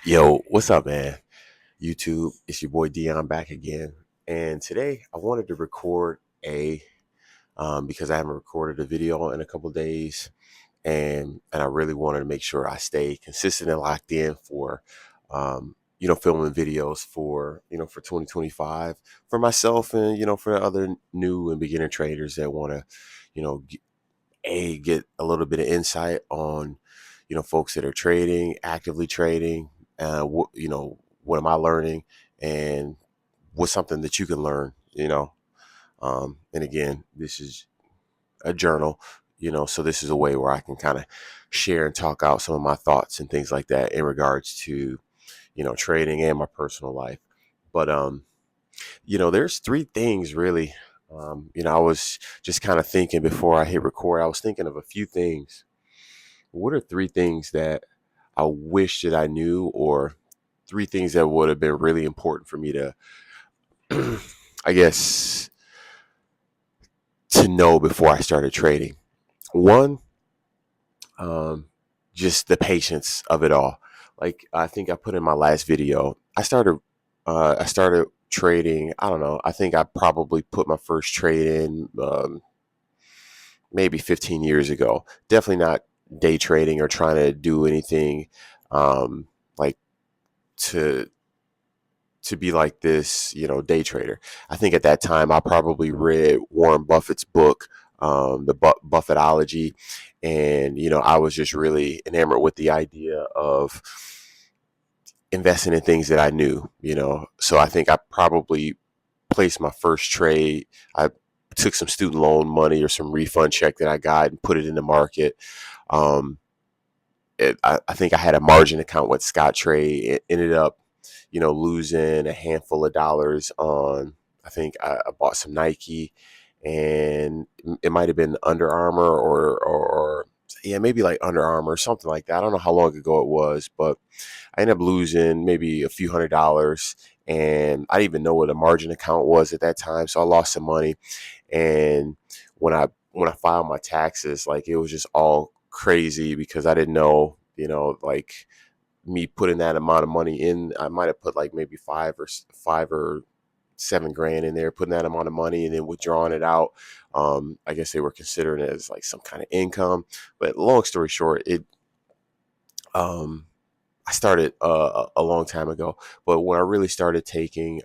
Yo, what's up, man? YouTube, it's your boy Dion back again. And today I wanted to record because I haven't recorded a video in a couple days, and I really wanted to make sure I stay consistent and locked in for, filming videos for 2025 for myself and for the other new and beginner traders that want to, you know, get a little bit of insight on folks that are trading, actively trading. What am I learning, and what's something that you can learn. And again, this is a journal. So this is a way where I can kind of share and talk out some of my thoughts and things like that in regards to trading and my personal life. But there's three things really. I was just kind of thinking before I hit record. I was thinking of a few things. What are three things that I wish that I knew, or three things that would have been really important for me to, I guess, to know before I started trading? One, um, just the patience of it all. Like I think I put in my last video, I started trading. I don't know. I think I probably put my first trade in maybe 15 years ago. Definitely not day trading or trying to do anything like to be like this, day trader. I think at that time I probably read Warren Buffett's book, the Buffettology, and I was just really enamored with the idea of investing in things that I knew. So I think I probably placed my first trade. I took some student loan money or some refund check that I got and put it in the market. Um, I think I had a margin account with Scottrade. It ended up, losing a handful of dollars on. I think I bought some Nike, and it might have been Under Armour or yeah, maybe like Under Armour or something like that. I don't know how long ago it was, but I ended up losing maybe a few $100s, and I didn't even know what a margin account was at that time, so I lost some money. And when I filed my taxes, like it was just all crazy because I didn't know, like me putting that amount of money in. I might have put like maybe five or 7 grand in there, putting that amount of money and then withdrawing it out. I guess they were considering it as like some kind of income. But long story short, um, I started a long time ago. But when I really started taking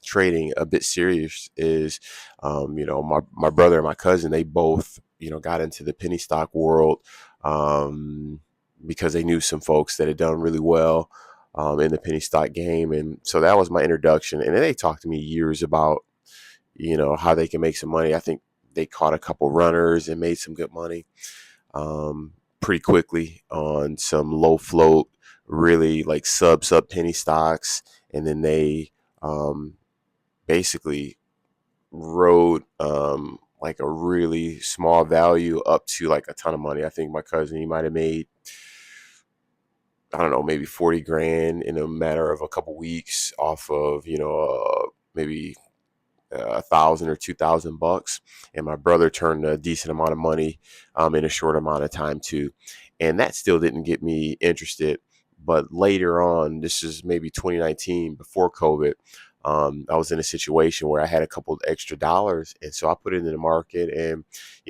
trading a bit serious is, my brother and my cousin, they both, got into the penny stock world, um, because they knew some folks that had done really well in the penny stock game. And so that was my introduction. And then they talked to me years about, how they can make some money. I think they caught a couple runners and made some good money pretty quickly on some low float, really like sub penny stocks. And then they basically rode like a really small value up to like a ton of money. I think my cousin, he might have made, I don't know, maybe 40 grand in a matter of a couple weeks off of, maybe 1,000 or 2,000 bucks. And my brother turned a decent amount of money in a short amount of time too. And that still didn't get me interested. But later on, this is maybe 2019, before COVID, I was in a situation where I had a couple of extra dollars. And so I put it in the market, and,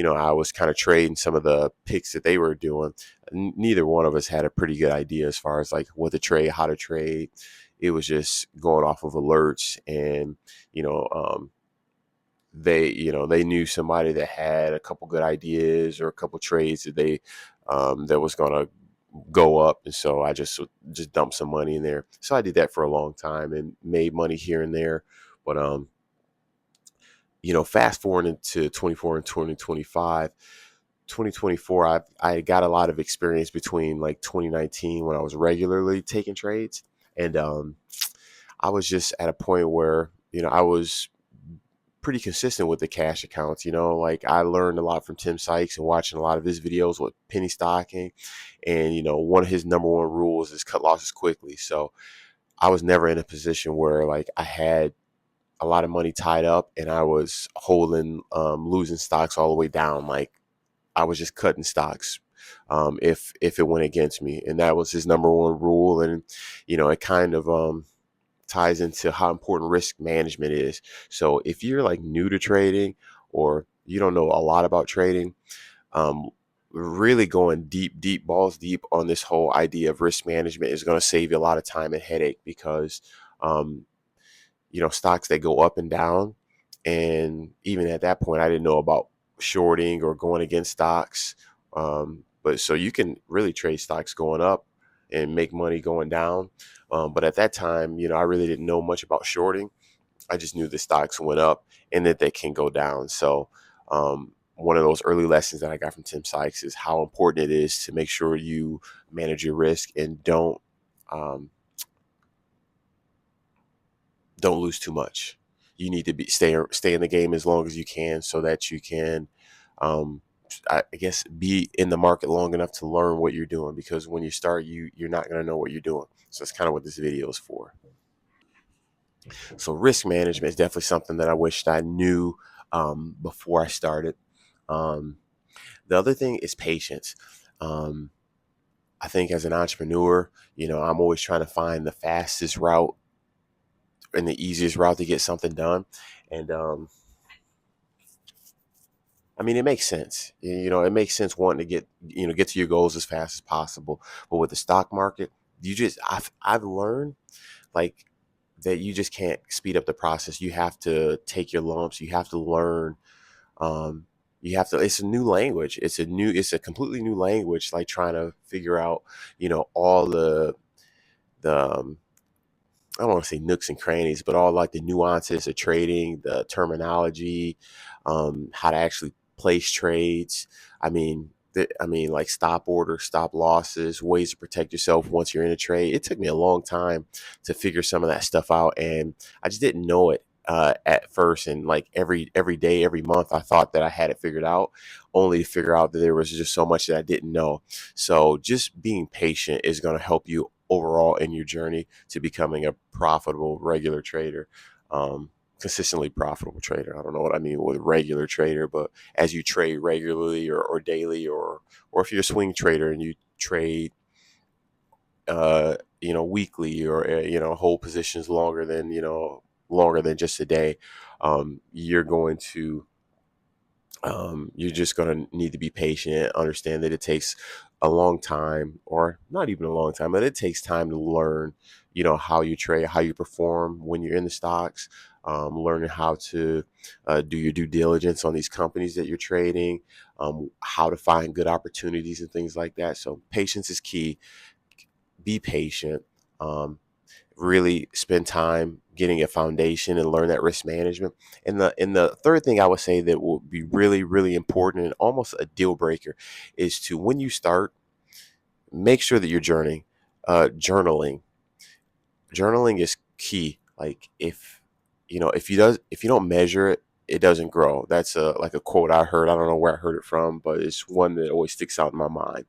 I was kind of trading some of the picks that they were doing. Neither one of us had a pretty good idea as far as like what to trade, how to trade. It was just going off of alerts, and you know, they knew somebody that had a couple good ideas or a couple trades that they that was gonna go up, and so I just dumped some money in there. So I did that for a long time and made money here and there. But fast forward into 24 and 2025. 2024, I got a lot of experience between like 2019 when I was regularly taking trades, and I was just at a point where I was pretty consistent with the cash accounts. Like I learned a lot from Tim Sykes and watching a lot of his videos with penny stocking. And, one of his number one rules is cut losses quickly. So I was never in a position where like I had a lot of money tied up and I was holding, losing stocks all the way down. Like I was just cutting stocks if it went against me. And that was his number one rule. And it kind of ties into how important risk management is. So if you're like new to trading or you don't know a lot about trading, um, really going deep, deep, balls deep on this whole idea of risk management is going to save you a lot of time and headache because, um, stocks that go up and down. And even at that point, I didn't know about shorting or going against stocks. But so you can really trade stocks going up and make money going down. But at that time, I really didn't know much about shorting. I just knew the stocks went up and that they can go down. So, one of those early lessons that I got from Tim Sykes is how important it is to make sure you manage your risk and um, don't lose too much. You need to stay in the game as long as you can so that you can, um, I guess, be in the market long enough to learn what you're doing. Because when you start, you're not going to know what you're doing. So that's kind of what this video is for. So risk management is definitely something that I wished I knew before I started. Um, the other thing is patience. Um, I think as an entrepreneur, I'm always trying to find the fastest route and the easiest route to get something done. And I mean, it makes sense. It makes sense wanting to get to your goals as fast as possible. But with the stock market, I've learned like that you just can't speed up the process. You have to take your lumps. You have to learn. Um, you have to. It's a new language. It's a completely new language. Like trying to figure out, all the I don't want to say nooks and crannies, but all like the nuances of trading, the terminology, how to actually place trades. Like stop orders, stop losses, ways to protect yourself once you're in a trade. It took me a long time to figure some of that stuff out, and I just didn't know it at first. And like every day, every month, I thought that I had it figured out, only to figure out that there was just so much that I didn't know. So just being patient is going to help you overall in your journey to becoming a profitable regular trader. Consistently profitable trader. I don't know what I mean with regular trader, but as you trade regularly or daily, or if you're a swing trader and you trade weekly, or hold positions longer than just a day, you're just going to need to be patient, understand that it takes a long time, or not even a long time, but it takes time to learn, how you trade, how you perform when you're in the stocks, learning how to do your due diligence on these companies that you're trading, how to find good opportunities and things like that. So patience is key. Be patient. Um, really spend time getting a foundation and learn that risk management. And the third thing I would say that will be really, really important and almost a deal breaker is to, when you start, make sure that you're journaling. Journaling is key. Like if you don't measure it, it doesn't grow. That's a quote I heard. I don't know where I heard it from, but it's one that always sticks out in my mind.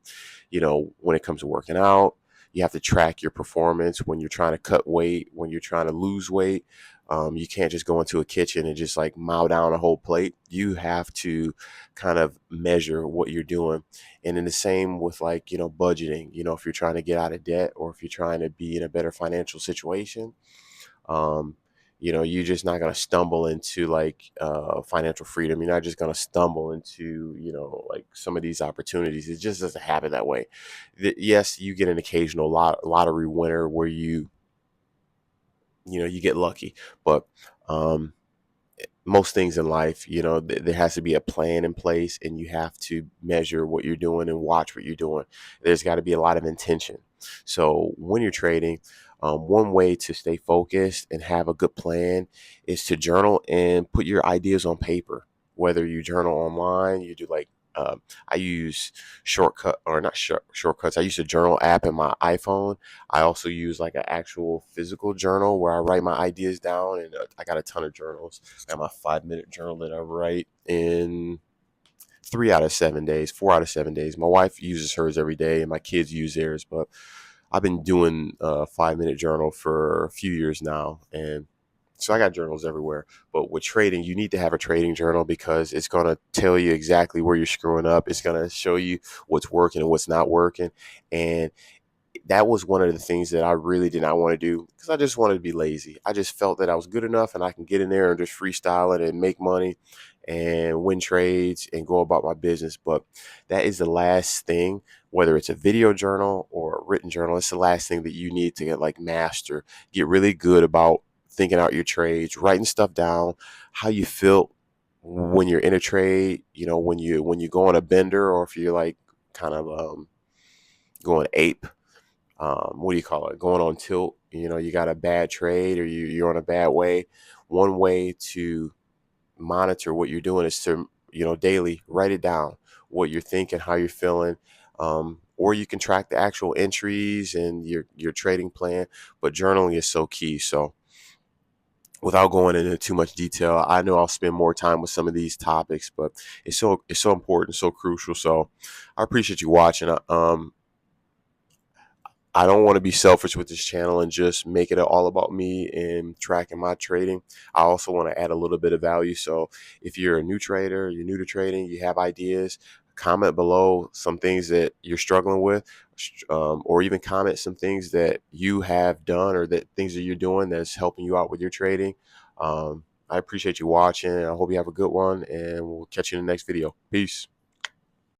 When it comes to working out, you have to track your performance when you're trying to cut weight, when you're trying to lose weight. You can't just go into a kitchen and just like mow down a whole plate. You have to kind of measure what you're doing. And then the same with like, budgeting, if you're trying to get out of debt or if you're trying to be in a better financial situation, um, you're just not going to stumble into like financial freedom. You're not just going to stumble into, like some of these opportunities. It just doesn't happen that way. Yes, you get an occasional lottery winner where you get lucky, but um, most things in life, there has to be a plan in place, and you have to measure what you're doing and watch what you're doing. There's got to be a lot of intention. So when you're trading, one way to stay focused and have a good plan is to journal and put your ideas on paper. Whether you journal online, you do like I use shortcuts. I use a journal app in my iPhone. I also use like an actual physical journal where I write my ideas down, and I got a ton of journals. I got my 5 minute journal that I write in 3 out of 7 days, 4 out of 7 days. My wife uses hers every day, and my kids use theirs. But I've been doing a 5 minute journal for a few years now, and So I got journals everywhere. But with trading, you need to have a trading journal because it's going to tell you exactly where you're screwing up. It's going to show you what's working and what's not working. And that was one of the things that I really did not want to do because I just wanted to be lazy. I just felt that I was good enough and I can get in there and just freestyle it and make money and win trades and go about my business. But that is the last thing, whether it's a video journal or a written journal, it's the last thing that you need to get like master, get really good about thinking out your trades, writing stuff down, how you feel when you're in a trade, when you go on a bender or if you're like kind of going ape, what do you call it, going on tilt, you got a bad trade or you're on a bad way. One way to monitor what you're doing is to, daily write it down, what you're thinking, how you're feeling. Or you can track the actual entries and your trading plan, but journaling is so key. So without going into too much detail, I know I'll spend more time with some of these topics, but it's so important, so crucial. So I appreciate you watching. I don't want to be selfish with this channel and just make it all about me and tracking my trading. I also want to add a little bit of value. So if you're a new trader, you're new to trading, you have ideas, comment below some things that you're struggling with, or even comment some things that you have done or that things that you're doing that's helping you out with your trading. I appreciate you watching. I hope you have a good one, and we'll catch you in the next video. Peace.